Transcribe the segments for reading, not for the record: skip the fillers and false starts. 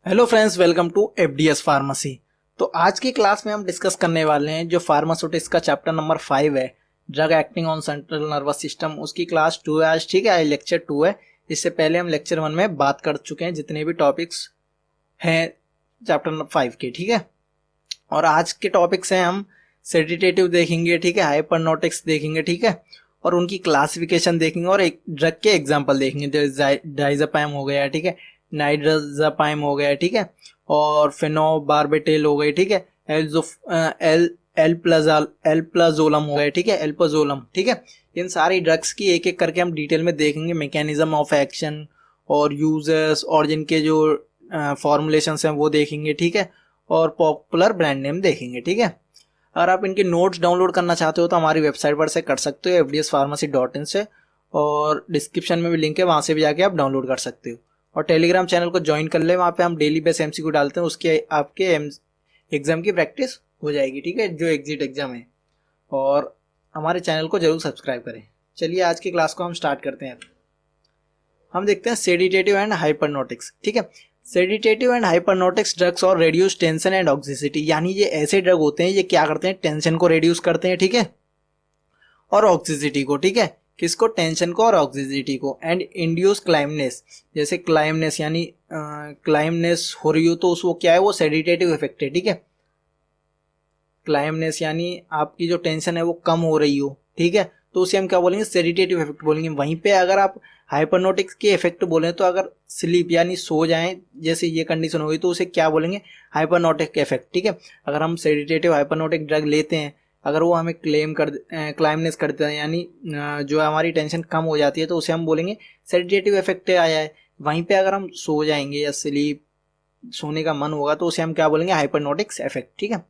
Hello friends, welcome to FDS pharmacy. तो आज की क्लास में हम डिस्कस करने वाले हैं जो फार्मास्यूटिक्स का चैप्टर नंबर 5 है, drug acting on central nervous system. उसकी क्लास 2 है आज, ठीक है, लेक्चर 2 है। इससे पहले हम लेक्चर 1 में बात कर चुके हैं जितने भी टॉपिक्स हैं चैप्टर नंबर 5 के, ठीक है। और आज के टॉपिक्स हैं, हम सेडिटेटिव देखेंगे, ठीक है, हाइपरनोटिक्स देखेंगे, ठीक है, और उनकी क्लासिफिकेशन देखेंगे और एक ड्रग के एग्जाम्पल देखेंगे। जैसे डाइज़ापाम हो गया, ठीक है, नाइट्राज़ापाम हो गया, ठीक है, और फेनोबार्बिटल हो गई, ठीक है, एल्प्लाजोलम हो गया, ठीक है, एल्पाजोलम, ठीक है। इन सारी ड्रग्स की एक एक करके हम डिटेल में देखेंगे, मैकेनिज्म ऑफ एक्शन और यूजर्स और जिनके जो फॉर्मुलेशंस हैं वो देखेंगे, ठीक है, और पॉपुलर ब्रांड नेम देखेंगे, ठीक है। अगर आप इनके नोट्स डाउनलोड करना चाहते हो तो हमारी वेबसाइट पर से कर सकते हो, fdspharmacy.in से, और डिस्क्रिप्शन में भी लिंक है, वहाँ से भी जाके आप डाउनलोड कर सकते हो। और टेलीग्राम चैनल को ज्वाइन कर ले, वहाँ पे हम डेली बेस एमसीक्यू डालते हैं, उसके आपके एग्जाम की प्रैक्टिस हो जाएगी, ठीक है, जो एग्जिट एग्जाम है। और हमारे चैनल को जरूर सब्सक्राइब करें। चलिए आज की क्लास को हम स्टार्ट करते हैं। हम देखते हैं सेडिटेटिव एंड हाइपरनोटिक्स, ठीक है। सेडिटेटिव एंड हाइपरनोटिक्स ड्रग्स और रिड्यूस टेंशन एंड ऑक्सीसिटी, यानी ये ऐसे ड्रग होते हैं, ये क्या करते हैं, टेंशन को रिड्यूस करते हैं, ठीक है, और ऑक्सीसिटी को, ठीक है, किसको, टेंशन को और ऑक्सीसिटी को। एंड इंड्यूस क्लाइमनेस, जैसे क्लाइमनेस यानी क्लाइमनेस हो रही हो तो उसको क्या है, वो सेडिटेटिव इफेक्ट है, ठीक है। क्लाइमनेस यानी आपकी जो टेंशन है वो कम हो रही हो, ठीक है, तो उसे हम क्या बोलेंगे, सेडिटेटिव इफेक्ट बोलेंगे। वहीं पे अगर आप हाइपरनोटिक्स के इफेक्ट बोलें तो अगर स्लीप यानी सो जाएं, जैसे ये कंडीशन होगी, तो उसे क्या बोलेंगे, हाइपरनोटिक इफेक्ट, ठीक है। अगर हम सेडिटेटिव हाइपरनोटिक ड्रग लेते हैं, अगर वो हमें क्लाइमनेस कर देता है, यानी जो हमारी टेंशन कम हो जाती है, तो उसे हम बोलेंगे सेडिटेटिव इफेक्ट आया है। वहीं पे अगर हम सो जाएंगे या स्लीप, सोने का मन होगा, तो उसे हम क्या बोलेंगे, हाइपरनोटिक्स इफेक्ट, ठीक है।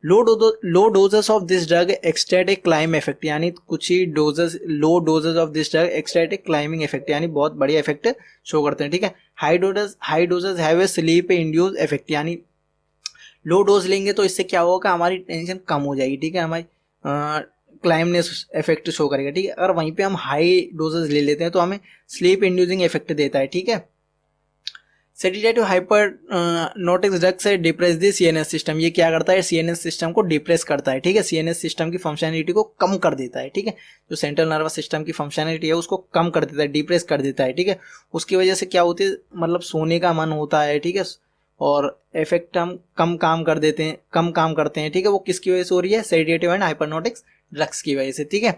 Low doses of this drug exert a calm effect, यानी कुछ ही low doses of this drug exert a calming effect, यानी बहुत बढ़िया इफेक्ट शो करते हैं, ठीक है। High doses have a sleep induce effect, यानी लो डोज लेंगे तो इससे क्या होगा, हमारी टेंशन कम हो जाएगी, ठीक है, हमारी क्लाइमनेस इफेक्ट शो करेगा, ठीक है। अगर वहीं पे हम हाई डोजेस ले लेते हैं तो हमें स्लीप इंड्यूसिंग इफेक्ट देता है, ठीक है। सेडिटेटिव हाइपरनोटिक्स ड्रग से डिप्रेस दी सीएनएस सिस्टम, ये क्या करता है, सीएनएस सिस्टम को डिप्रेस करता है, ठीक है, सीएनएस सिस्टम की फंक्शनलिटी को कम कर देता है, ठीक है, जो सेंट्रल नर्वस सिस्टम की फंक्शनलिटी है उसको कम कर देता है, डिप्रेस कर देता है, ठीक है। उसकी वजह से क्या होती है, मतलब सोने का मन होता है, ठीक है, और इफेक्ट हम कम काम करते हैं, ठीक है। वो किसकी वजह से हो रही है, सेडिटेटिव एंड हाइपरनोटिक्स ड्रग्स की वजह से, ठीक है।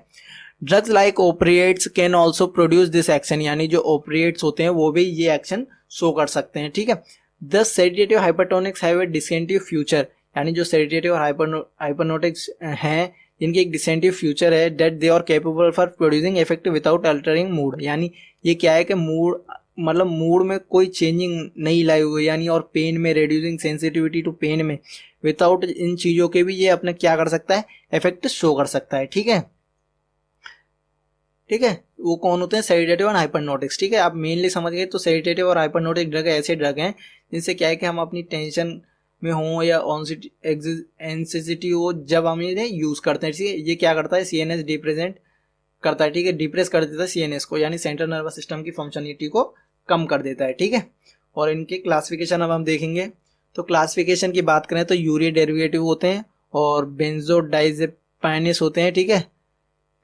Drugs like opiates can also produce this action, यानी जो ओपिएट्स होते हैं वो भी ये एक्शन शो कर सकते हैं, ठीक है। The sedative hypertonics have a distinctive future, यानी जो सेडिटेटिव और हाइपरनोटिक्स हैं जिनकी एक डिसेंटिव फ्यूचर है, that they are capable for producing effect without altering mood, यानी ये क्या है कि मूड, मतलब मूड में कोई चेंजिंग नहीं लाई हुई, यानी और पेन में रिड्यूसिंग सेंसिटिविटी टू पेन में, विदाउट इन चीज़ों के भी ये अपने क्या कर सकता है, इफेक्ट शो कर सकता है, ठीक है, ठीक है। वो कौन होते हैं, सेडिटेटिव और हाइपरनोटिक्स, ठीक है। आप मेनली समझ गए, तो सेडिटेटिव और हाइपरनोटिक ड्रग ऐसे ड्रग हैं जिनसे क्या है कि हम अपनी टेंशन में हो या एंग्जाइटी हो, जब हम इन्हें यूज़ करते हैं, ठीक है, ये क्या करता है, सीएनएस डिप्रेजेंट करता है, ठीक है, डिप्रेस कर देता है सीएनएस को, यानी सेंट्रल नर्वस सिस्टम की फंक्शनलिटी को कम कर देता है, ठीक है। और इनके क्लासिफिकेशन अब हम देखेंगे। तो क्लासिफिकेशन की बात करें तो यूरिया डेरिवेटिव होते हैं और बेंजोडाइजेपाइनेस होते हैं, ठीक है,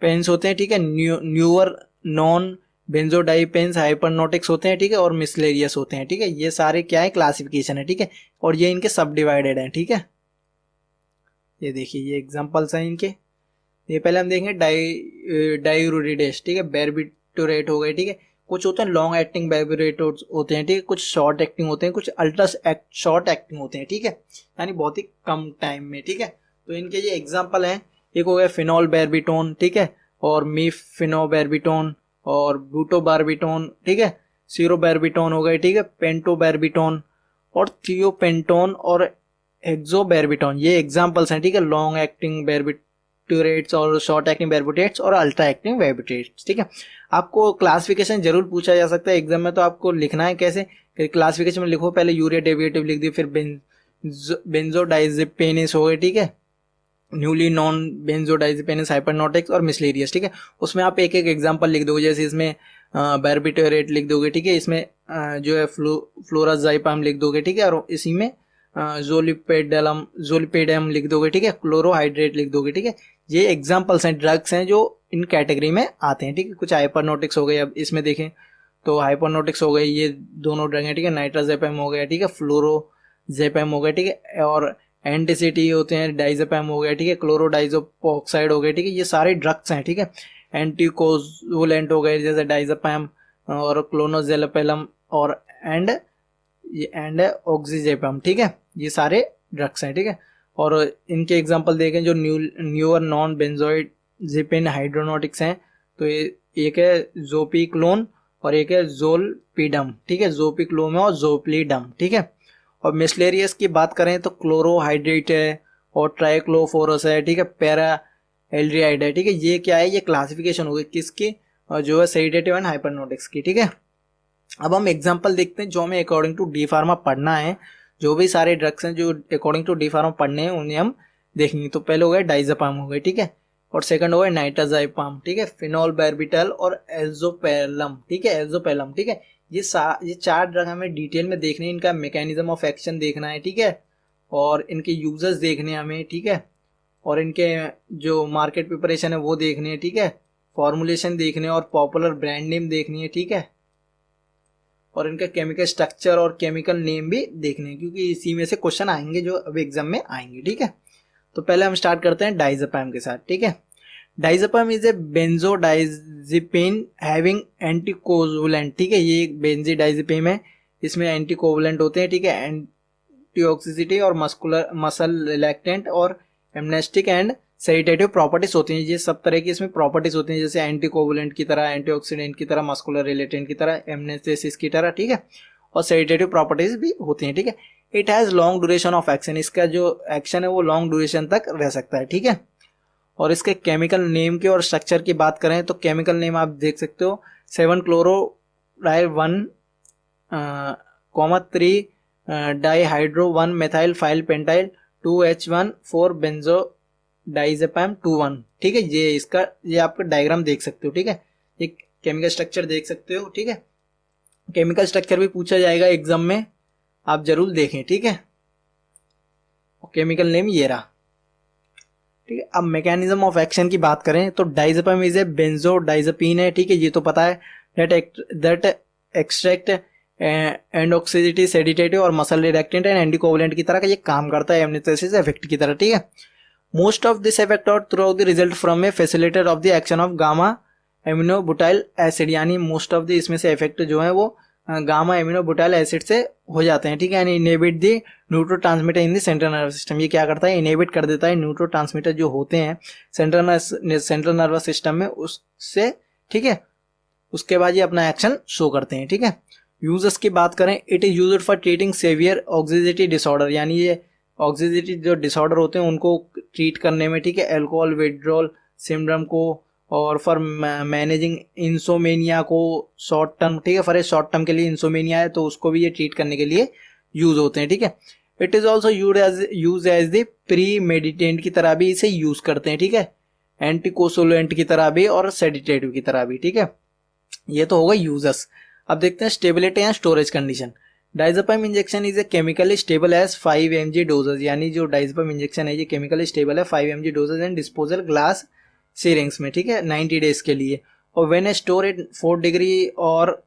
पेन्स होते हैं, ठीक है, न्यूअर नॉन बेंजोडाइपेन्स हाइपरनोटिक्स होते हैं, ठीक है, और मिसलेरियस होते हैं, ठीक है। ये सारे क्या है, क्लासिफिकेशन है, ठीक है, और ये इनके सब डिवाइडेड हैं, ठीक है। ये देखिए, ये एग्जांपल्स हैं इनके। ये पहले हम देखेंगे डाइयूरेटिक्स, ठीक है, बार्बिटोरेट हो गए, ठीक है, कुछ होते हैं लॉन्ग एक्टिंग बार्बिटोरेट होते हैं, ठीक है, कुछ शॉर्ट एक्टिंग होते हैं, कुछ अल्ट्रा शॉर्ट एक्टिंग होते हैं, ठीक है, यानी बहुत ही कम टाइम में, ठीक है। तो इनके ये एग्जाम्पल हैं, एक हो गया फिनॉल बार्बिटोन, ठीक है, और मीफिनोबार्बिटोन और ब्यूटोबार्बिटोन, ठीक है, सीरोबार्बिटोन हो गए, ठीक है, पेंटोबार्बिटोन और थियोपेंटोन और हेक्सोबार्बिटोन, ये एग्जांपल्स हैं, ठीक है, लॉन्ग एक्टिंग बार्बिटोरेट्स और शॉर्ट एक्टिंग बार्बिटोरेट्स और अल्ट्रा एक्टिंग बार्बिटोरेट्स, ठीक है। आपको क्लासिफिकेशन जरूर पूछा जा सकता है एग्जाम में, तो आपको लिखना है कैसे, क्लासिफिकेशन में लिखो, पहले यूरिया डेरिवेटिव लिख दिए, फिर बेंजोडाइजेपेनेस हो गए, ठीक है, न्यूली नॉन बेंजोडाइजेपेनेस हाइपरनोटिक्स और मिसलेरियस, ठीक है। उसमें आप एक एक एग्जांपल लिख दो, जैसे इसमें बारबिटोरेट लिख दोगे, ठीक है। इसमें जो है फ्लोराजाइपम लिख दोगे, ठीक है। और इसी में जोलिपेडम लिख दोगे, ठीक है। क्लोरोहाइड्रेट लिख दोगे, ठीक है। ये एग्जाम्पल्स हैं, ड्रग्स हैं जो इन कैटेगरी में आते हैं, ठीक है। कुछ हाइपरनोटिक्स हो गए, अब इसमें देखें तो हाइपरनोटिक्स हो गए, ये दोनों ड्रग हैं, ठीक है। नाइट्राजेपम हो गया, ठीक है। फ्लोरोजेपम हो गया, ठीक है। और एंटीसिटी होते हैं, डाइजेपम हो गया, ठीक है। क्लोरोडाइजोऑक्साइड हो गया, ठीक है। ये सारे ड्रग्स हैं, ठीक है। एंटीकोजुलेंट हो गए जैसे डाइजेपम और क्लोनोजेलेपेलम और एंड ऑक्सीजेपम, ठीक है। ये सारे ड्रग्स हैं, ठीक है। और इनके एग्जांपल देखें जो न्यूअर नॉन बेंजोइडाज़ेपिन हाइड्रोनोटिक्स हैं, तो ये एक है जोपिक्लोन और एक है जोलपीडम, ठीक है। जोपिक्लोम और जोप्लीडम, ठीक है। और मिसलेरियस की बात करें तो क्लोरोहाइड्रेट है और ट्राइक्लोफोरस है, ठीक है। पैरा एल्ड्रिहाइड है, ठीक है। ये क्या है, ये क्लासिफिकेशन हो गई किसकी, और जो है सेडेटिव एंड हाइपरनोटिक्स की, ठीक है। अब हम एग्जांपल देखते हैं जो हमें अकॉर्डिंग टू डी फार्मा पढ़ना है, जो भी सारे ड्रग्स हैं जो अकॉर्डिंग टू डी फार्मा पढ़ने हैं उन्हें हम देखेंगे। तो पहले हो गए डाइजेपाम हो गए, ठीक है। और सेकंड हो गए नाइट्राजाइपाम, ठीक है। फिनोल बारबिटल और एल्जोपेलम, ठीक है। एल्जोपेलम, ठीक है। ये 4 ड्रग हमें डिटेल में देखने हैं, इनका मैकेनिज्म ऑफ एक्शन देखना है, ठीक है। और इनके यूजर्स देखने हैं हमें, ठीक है। और इनके जो मार्केट प्रिपरेशन है वो देखने हैं, ठीक है। फॉर्मुलेशन देखने और पॉपुलर ब्रांड नेम देखनी है, ठीक है। और इनका केमिकल स्ट्रक्चर और केमिकल नेम भी देखने हैं, क्योंकि इसी में से क्वेश्चन आएंगे जो अभी एग्जाम में आएंगे, ठीक है। तो पहले हम स्टार्ट करते हैं डाइजेपाम के साथ, ठीक है। Diazepam is a benzodiazepine having anticoagulant, ठीक है। ये एक बेंजोडाइजेपिन है, इसमें एंटीकोजुलेंट होते हैं, ठीक है। एंटीऑक्सीसिटी और मसल रिलैक्टेंट और एमनेस्टिक एंड सेडेटिव प्रॉपर्टीज होती हैं। ये सब तरह की इसमें प्रॉपर्टीज होती हैं, जैसे एंटीकोवुलेंट की तरह, एंटीऑक्सीडेंट की तरह, मस्कुलर रिलेटेंट की तरह, एमनेस्थेसिस की तरह, ठीक है। और सेडेटिव प्रॉपर्टीज भी होती हैं, ठीक है। It has long duration of action, इसका जो एक्शन है वो लॉन्ग ड्यूरेशन तक रह सकता है, ठीक है। और इसके केमिकल नेम के और स्ट्रक्चर की बात करें तो केमिकल नेम आप देख सकते हो 7-क्लोरोडाइल 1,3 डाईहाइड्रो 1 मेथाइल फाइल पेंटाइल 2H1 4 बेंजो डाइजेपाम 2,1, ठीक है। ये आपका डायग्राम देख सकते हो, ठीक है। ये केमिकल स्ट्रक्चर देख सकते हो, ठीक है। केमिकल स्ट्रक्चर भी पूछा जाएगा एग्जाम में, आप जरूर देखें, ठीक है। केमिकल नेम ये रहा, ठीक है। अब मैकेनिज्म ऑफ एक्शन की बात करें तो डाइजेपाम इज ए बेंजोडाइजेपिन है, ठीक है। ये तो पता है, दैट एक्सट्रैक्ट एंडोक्सिसिटी, सेडेटिव और मसल रिलैक्टेंट एंड एंटीकोवुलेंट की तरह का ये काम करता है, एमनेस्थेसिस इफेक्ट की तरह, ठीक है। Most of this effect are through the result from a facilitator of the action of gamma aminobutyric acid, यानी मोस्ट ऑफ द इसमें से इफेक्ट जो है वो गामा एमिनोबुटाइल एसिड से हो जाते हैं, ठीक है। यानी inhibit the neurotransmitter in the central nervous system, ये क्या करता है, इनहिबिट कर देता है न्यूरोट्रांसमीटर जो होते हैं सेंट्रल नर्वस सिस्टम में, उससे, ठीक है। उसके बाद ये अपना एक्शन शो करते हैं, ठीक है। यूजर्स की बात करें, it is used for treating severe anxiety disorder, यानी ये ऑक्सीजिटी जो डिसऑर्डर होते हैं उनको ट्रीट करने में, ठीक है। अल्कोहल विड्रॉल सिंड्रोम को, और फॉर मैनेजिंग इंसोमेनिया को शॉर्ट टर्म, ठीक है। फॉर ए शॉर्ट टर्म के लिए इंसोमेनिया है तो उसको भी ये ट्रीट करने के लिए यूज होते हैं, ठीक है। It is also use as the premedicant की तरह भी इसे यूज करते हैं, ठीक है। एंटीकोसोलेंट की तरह भी और सेडेटिव की तरह भी, ठीक है। ये तो होगा यूजर्स। अब देखते हैं stability and storage condition. Diazepam injection is a chemically stable as 5 mg doses, यानी जो डाइजेपाम इंजेक्शन है ये केमिकली स्टेबल है 5 mg doses and disposal glass syringes में, ठीक है, 90 डेज के लिए। और व्हेन स्टोर एट 4 डिग्री और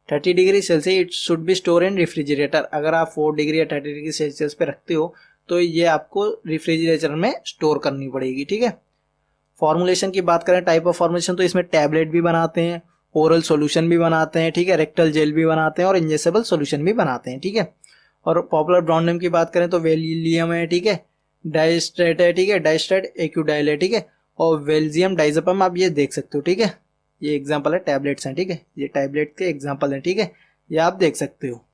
30 degree Celsius it should B store in refrigerator. अगर आप 4 डिग्री या 30 डिग्री सेल्सियस पे रखते हो तो ये आपको रेफ्रिजरेटर में स्टोर करनी पड़ेगी, ठीक है। फॉर्मुलेशन की बात करें, टाइप ऑफ फॉर्मुलेशन, तो इसमें टैबलेट भी बनाते हैं, ओरल सॉल्यूशन भी बनाते हैं, ठीक है, रेक्टल जेल भी बनाते हैं और इंजेक्टेबल सॉल्यूशन भी बनाते हैं, ठीक है। और पॉपुलर ब्रांड नेम की बात करें तो वेलिलियम है, ठीक है, डाइस्ट्रेट है, ठीक है, डाइस्ट्रेट एक्यूडाइल है, ठीक है, और वेल्जियम डाइजेपाम आप ये देख सकते हो, ठीक है। ये एग्जांपल है, टैबलेट्स हैं, ठीक है, ये टैबलेट के एग्जांपल हैं, ठीक है, ये आप देख सकते हो,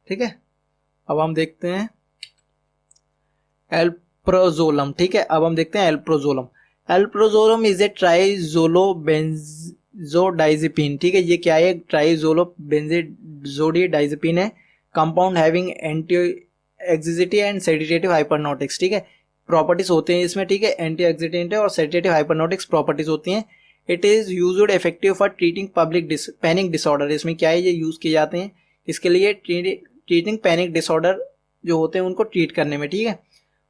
ठीक है। अब हम देखते हैं एल्प्रोजोलम, ठीक है। अब हम देखते हैं एल्प्रोजोलम। एल्प्रोजोलम इज ए ट्राइजोलोबेंजोडाइजेपिन, ठीक है। ये क्या है, ट्राइजोलोबेंजोडाइजेपिन है, compound having anti anxiety and sedative hypnotics, ठीक है, प्रॉपर्टीज होते हैं इसमें, ठीक है। एंटी एक्सिडेंट है और सेडेटिव हाइपरनोटिक्स प्रॉपर्टीज होती हैं। It is used effective for treating public panic disorder. इसमें क्या है, ये यूज़ किए जाते हैं इसके लिए ट्रीटिंग पैनिक डिसऑर्डर जो होते हैं उनको ट्रीट करने में, ठीक है।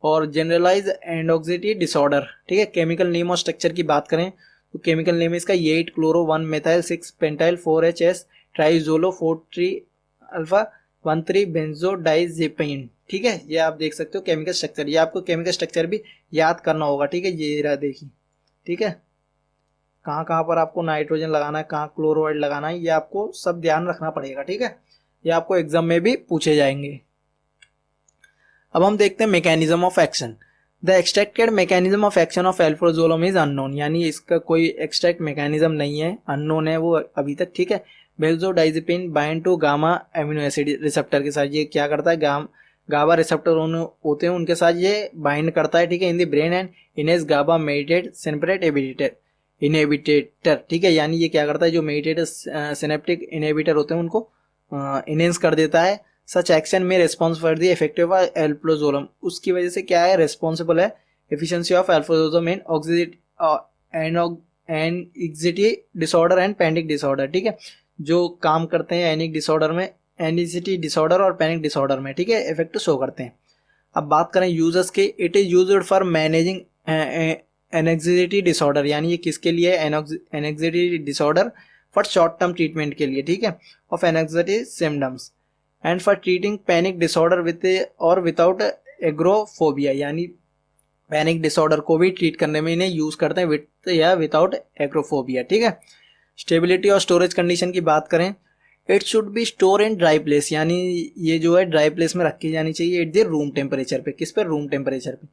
और जनरलाइज एंडोक्सिटी डिसऑर्डर, ठीक है। केमिकल नेम और स्ट्रक्चर की बात करें तो केमिकल नेम इसका 8 chloro 1 methyl 6 phenyl 4HS triazolo 43 alpha 13 benzo diazepine, ठीक है। ये आप देख सकते हो केमिकल स्ट्रक्चर। ये आपको केमिकल स्ट्रक्चर भी याद करना होगा, ठीक है। ये रहा देखिए, ठीक है, कहाँ कहाँ पर आपको नाइट्रोजन लगाना है, कहाँ क्लोराइड लगाना है, ये आपको सब ध्यान रखना पड़ेगा, ठीक है। ये आपको एग्जाम में भी पूछे जाएंगे। अब हम देखते हैं mechanism of action. The exact mechanism of action of alprazolam is unknown, यानी इसका कोई एक्सट्रैक्ट मैकेनिज्म नहीं है, अननोन है वो अभी तक, ठीक है। Benzodiazepine bind to gamma amino acid receptor के साथ, ये क्या करता है, गाबा रिसेप्टर होते हैं उनके साथ ये बाइंड करता है, ठीक है। In the brain and enhance GABA mediate synaptic inhibitor, ठीक है। यानी ये क्या करता है, जो मेडिटेट सिनेप्टिक इनहिबिटर होते हैं उनको इनहेंस कर देता है। सच एक्शन में response for the effective alprazolam, उसकी वजह से क्या है, रिस्पॉन्सिबल है efficiency of alprazolam in anxiety disorder and panic disorder, ठीक है। जो काम करते हैं एनिक डिसऑर्डर में, एंग्जाइटी डिसऑर्डर और पैनिक डिसऑर्डर में, ठीक है, इफेक्ट शो करते हैं। अब बात करें यूजर्स के, it is used for managing anxiety disorder, यानी ये किसके लिए, anxiety disorder for short term treatment के लिए, ठीक है, of anxiety symptoms and for treating panic disorder with और विदाउट एग्रोफोबिया, यानी पैनिक डिसऑर्डर को भी ट्रीट करने में इन्हें यूज करते हैं विद या विदाउट एग्रोफोबिया, ठीक है। स्टेबिलिटी और स्टोरेज कंडीशन की बात करें, it should B store in dry place, यानी ये जो है ड्राई प्लेस में रखी जानी चाहिए एट द रूम टेम्परेचर पे, किस पे, रूम टेम्परेचर पे।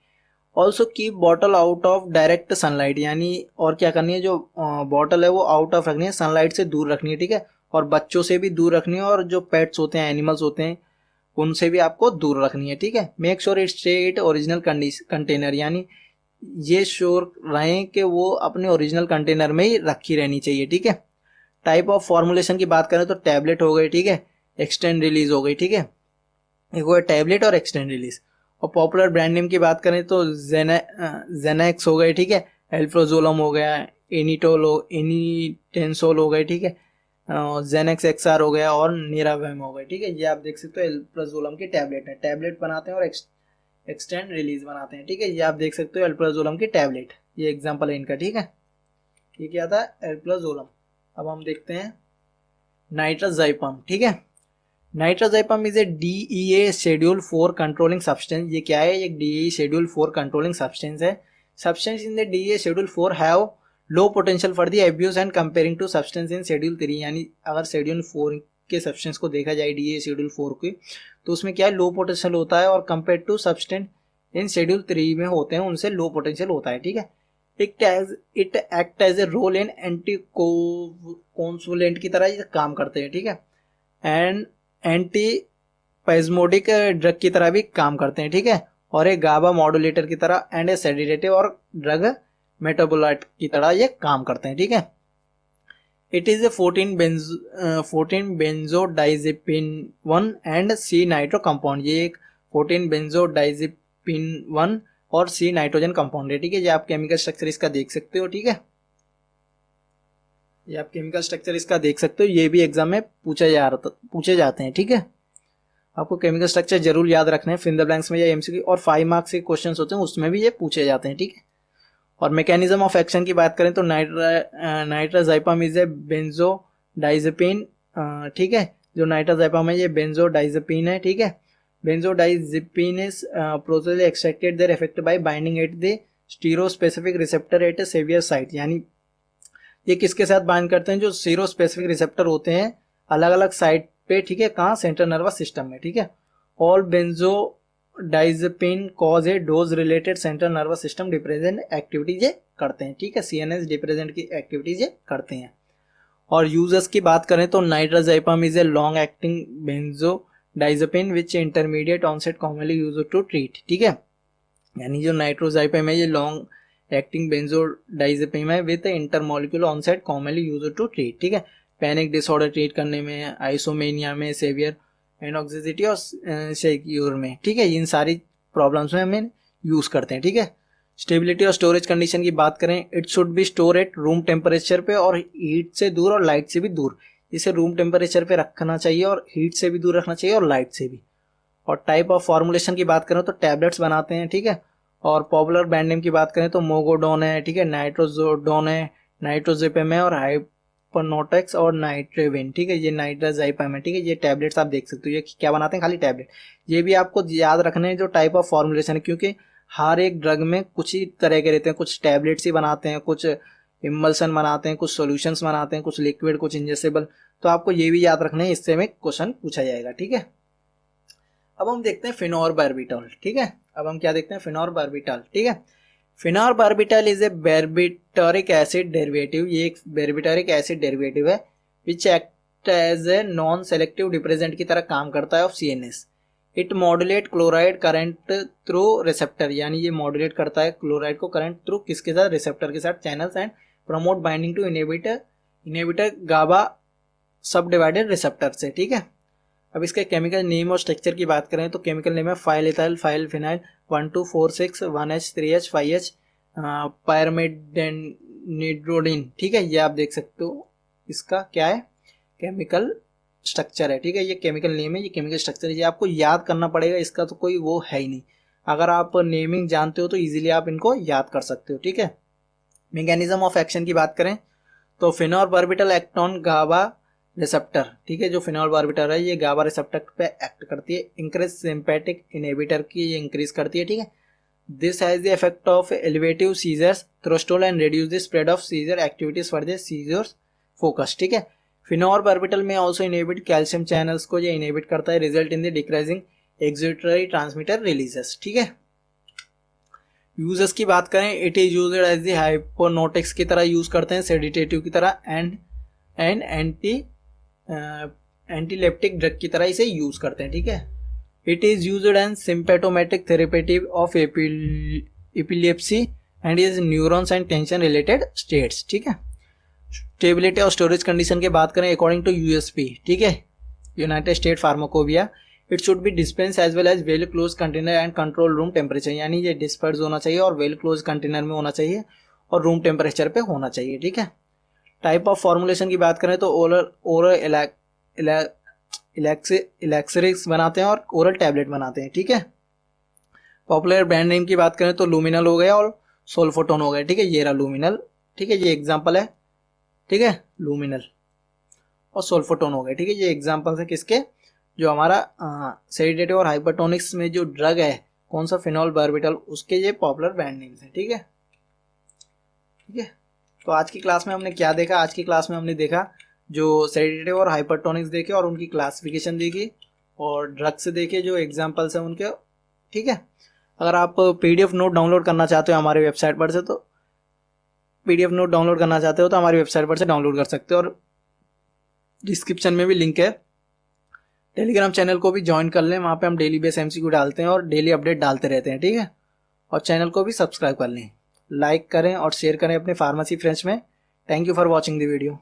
Also keep bottle out of direct sunlight, यानी और क्या करनी है, जो बॉटल है वो आउट ऑफ रखनी है, सनलाइट से दूर रखनी है, ठीक है। और बच्चों से भी दूर रखनी है, और जो पेट्स होते हैं, एनिमल्स होते हैं, उनसे भी आपको दूर रखनी है, ठीक है। Make sure it stay it original container, यानी ये श्योर रहें कि वो अपने ओरिजिनल कंटेनर में ही रखी रहनी चाहिए, ठीक है। टाइप ऑफ फॉर्मुलेशन की बात करें तो टैबलेट हो गई, ठीक है, एक्सटेंड रिलीज हो गई, ठीक है, एक वो टैबलेट और एक्सटेंड रिलीज। और पॉपुलर ब्रांड नेम की बात करें तो जेनेक्स हो गए, ठीक है, एल्फ्रोजोलम हो गया, एनीटेंसोल हो गए, ठीक है, जेनेक्स एक्सआर हो गया और निरावेम हो गए, ठीक है। ये आप देख सकते हो एल्प्राजोलम की टैबलेट है, टैबलेट बनाते हैं और एक्सटेंड रिलीज बनाते हैं, ठीक है। ये आप देख सकते हो एल्प्राजोलम की टैबलेट, ये एग्जांपल है इनका, ठीक है। ये क्या था, एल्प्राजोलम। अब हम देखते हैं नाइट्राजाइपम, ठीक है। Nitrazepam is a DEA schedule 4 controlling substance, ये क्या है, एक DEA शेड्यूल 4 कंट्रोलिंग सब्सटेंस है। Substance in the DEA schedule 4 have low potential for the abuse and comparing to substance in schedule 3, यानी अगर शेड्यूल 4 के सब्सटेंस को देखा जाए DEA शेड्यूल 4 के, तो उसमें क्या है, लो पोटेंशियल होता है, और compare to substance in schedule 3 में होते हैं उनसे लो पोटेंशियल होता है, ठीक है। It act as a role in anti convulsant की तरह ये काम करते हैं, ठीक है, एंड एंटी पैस्मोडिक ड्रग की तरह भी काम करते हैं, ठीक है, और एक गाबा मॉड्यूलेटर की तरह एंड ए सेडेटिव और ड्रग मेटाबोलाइट की तरह ये काम करते हैं, ठीक है। It is a 14 benzodiazepine 1 and C nitro compound, ये एक 14 बेंजोडाइजेपिन 1 और C नाइट्रोजन कंपाउंड है, ठीक है। ये आप केमिकल स्ट्रक्चर इसका देख सकते हो, ठीक है, ये आप केमिकल स्ट्रक्चर इसका देख सकते हो, ये भी एग्जाम में पूछे जाते हैं, ठीक है। आपको केमिकल स्ट्रक्चर जरूर याद रखना है, फिल द ब्लैंक्स में या MCQ और 5 मार्क्स के क्वेश्चंस होते हैं उसमें भी ये पूछे जाते हैं, ठीक है। और मैकेनिज्म ऑफ एक्शन की बात करें तो नाइट्राजाइपम इज ए बेंजोडाइजेपिन, ठीक है, जो नाइट्राजाइपम है ये बेंजोडाइजेपिन है, ठीक है। Benzodiazepine is process extracted their effect by binding at the stereospecific receptor at a severe site, यानी ये किसके साथ बाइंड करते हैं, जो सीरो स्पेसिफिक रिसेप्टर होते हैं अलग अलग साइट पे, ठीक है, कहाँ, सेंट्रल नर्वस सिस्टम में, ठीक है। All benzodiazepine cause a dose related central nervous system depressant activities ये करते हैं, ठीक है, CNS डिप्रेजेंट की एक्टिविटीज ये करते हैं। और यूजर्स की बात करें तो nitrazepam is a long acting benzodiazepine which intermediate onset commonly used to treat, ठीक है, यानी जो नाइट्रोजाइपम है ये लॉन्ग एक्टिंग बेंजोडाइजेपिन है with intermolecular onset commonly used to treat, ठीक है, पैनिक डिसऑर्डर ट्रीट करने में, आइसोमेनिया में, सेवियर एनोक्सिसिटी और सेक्यूर में, ठीक है, इन सारी प्रॉब्लम्स में हमें यूज करते हैं, ठीक है। स्टेबिलिटी और स्टोरेज कंडीशन की बात करें, it should B store at room temperature पे और हीट से दूर और लाइट से भी दूर। इसे रूम टेम्परेचर पे रखना चाहिए और हीट से भी दूर रखना चाहिए और लाइट से भी। और टाइप ऑफ फॉर्मुलेशन की बात करें तो टैबलेट्स बनाते हैं, ठीक है। और पॉपुलर ब्रांड नेम की बात करें तो मोगोडोन है, ठीक है, नाइट्रोजोडोन है, नाइट्रोजेपम है और हाइपरनोटेक्स और नाइट्रेविन, ठीक है, ये नाइट्राजाइपम है, ठीक है। ये टैबलेट्स आप देख सकते हो, ये क्या बनाते हैं, खाली टैबलेट। ये भी आपको याद रखने हैं जो टाइप ऑफ फॉर्मुलेशन है, क्योंकि हर एक ड्रग में कुछ ही तरह के रहते हैं, कुछ टैबलेट्स ही बनाते हैं, कुछ इमल्सन बनाते हैं, कुछ सॉल्यूशंस बनाते हैं, कुछ लिक्विड, कुछ इंजेक्टेबल। तो आपको ये भी याद रखना है, इससे में क्वेश्चन पूछा जाएगा, ठीक है। अब हम देखते हैं फेनोबार्बिटॉल, ठीक है। अब हम क्या देखते हैं, फेनोबार्बिटॉल, ठीक है। Phenobarbital is a barbituric acid derivative, ये एक बार्बिटोरिक एसिड डेरिवेटिव है which act as a non selective represent की तरह काम करता है of CNS। It modulate chloride current through receptor, यानी ये मॉड्यूलेट करता है क्लोराइड को करंट थ्रू किसके साथ, रिसेप्टर के साथ, channels, and promote binding to inhibitor GABA sub divided receptor से, ठीक है। अब इसके केमिकल नेम और स्ट्रक्चर की बात करें तो केमिकल नेम है file file phenyl 1246 1H 3H 5H पायरमेडेनिड्रोडिन, ठीक है। ये आप देख सकते हो, इसका क्या है, केमिकल स्ट्रक्चर है, ठीक है। ये केमिकल नेम है, ये केमिकल स्ट्रक्चर है, ये आपको याद करना पड़ेगा, इसका तो कोई वो है ही नहीं। अगर आप नेमिंग जानते हो तो इजीली आप इनको याद कर सकते हो, ठीक है। मैकेनिज्म ऑफ एक्शन की बात करें तो फेनोबार्बिटॉल एक्ट ऑन गाबा रिसेप्टर, ठीक है। जो फेनोबार्बिटॉल है ये गाबा रिसेप्टर पे एक्ट करती है, इंक्रीज सिंपैथिक इनहिबिटर की ये इंक्रीज करती है, ठीक है। This has the effect of elevating seizures threshold and reduce the spread of seizure activities for the seizures focus, ठीक है। फेनोबार्बिटॉल में ऑल्सो इनहिबिट कैल्शियम चैनल्स को ये इनहिबिट करता है, result in the decreasing excitatory transmitter releases, ठीक है। Uses की बात करें, it is used as the hypnotics की तरह यूज करते हैं, सेडिटेटिव की तरह, एंड एंटीलेप्टिक ड्रग की तरह इसे यूज करते हैं, ठीक है। It is used as symptomatic therapeutic of epilepsy and is neurons and tension related states, ठीक है। स्टेबिलिटी और स्टोरेज कंडीशन की बात करें अकॉर्डिंग टू USP, ठीक है, United State pharmacopoeia, it should be dispense as well as well close container and control room temperature, यानी ये डिस्पर्स होना चाहिए और वेल क्लोज कंटेनर में होना चाहिए और रूम टेम्परेचर पे होना चाहिए, ठीक है। टाइप ऑफ फॉर्मुलेशन की बात करें तो ओरल इलेक्सरिक्स बनाते हैं और ओरल टैबलेट बनाते हैं, ठीक है। पॉपुलर ब्रांड नेम की बात करें तो लूमिनल हो गया और सोल्फोटोन हो गया, ठीक है। ये रहा लूमिनल, ठीक है, ये एग्जाम्पल है, ठीक है, लूमिनल और सोल्फोटोन हो गए, ठीक है। ये एग्जाम्पल्स है किसके, जो हमारा सेडेटिव और हाइपरटोनिक्स में जो ड्रग है कौन सा, फेनोबार्बिटॉल, उसके ये पॉपुलर ब्रांड नेम्स हैं, ठीक है, ठीक है। तो आज की क्लास में हमने क्या देखा, आज की क्लास में हमने देखा जो सेडेटिव और हाइपरटोनिक्स देखे और उनकी क्लासिफिकेशन देखी और ड्रग्स देखे जो एग्जाम्पल्स हैं उनके, ठीक है। अगर आप PDF नोट डाउनलोड करना चाहते हो हमारे वेबसाइट पर से, तो PDF नोट डाउनलोड करना चाहते हो तो हमारी वेबसाइट पर से डाउनलोड कर सकते हो और डिस्क्रिप्शन में भी लिंक है। टेलीग्राम चैनल को भी ज्वाइन कर लें, वहाँ पे हम डेली बेस MCQ डालते हैं और डेली अपडेट डालते रहते हैं, ठीक है। और चैनल को भी सब्सक्राइब कर लें, लाइक करें और शेयर करें अपने फार्मेसी फ्रेंड्स में। Thank you for watching the video.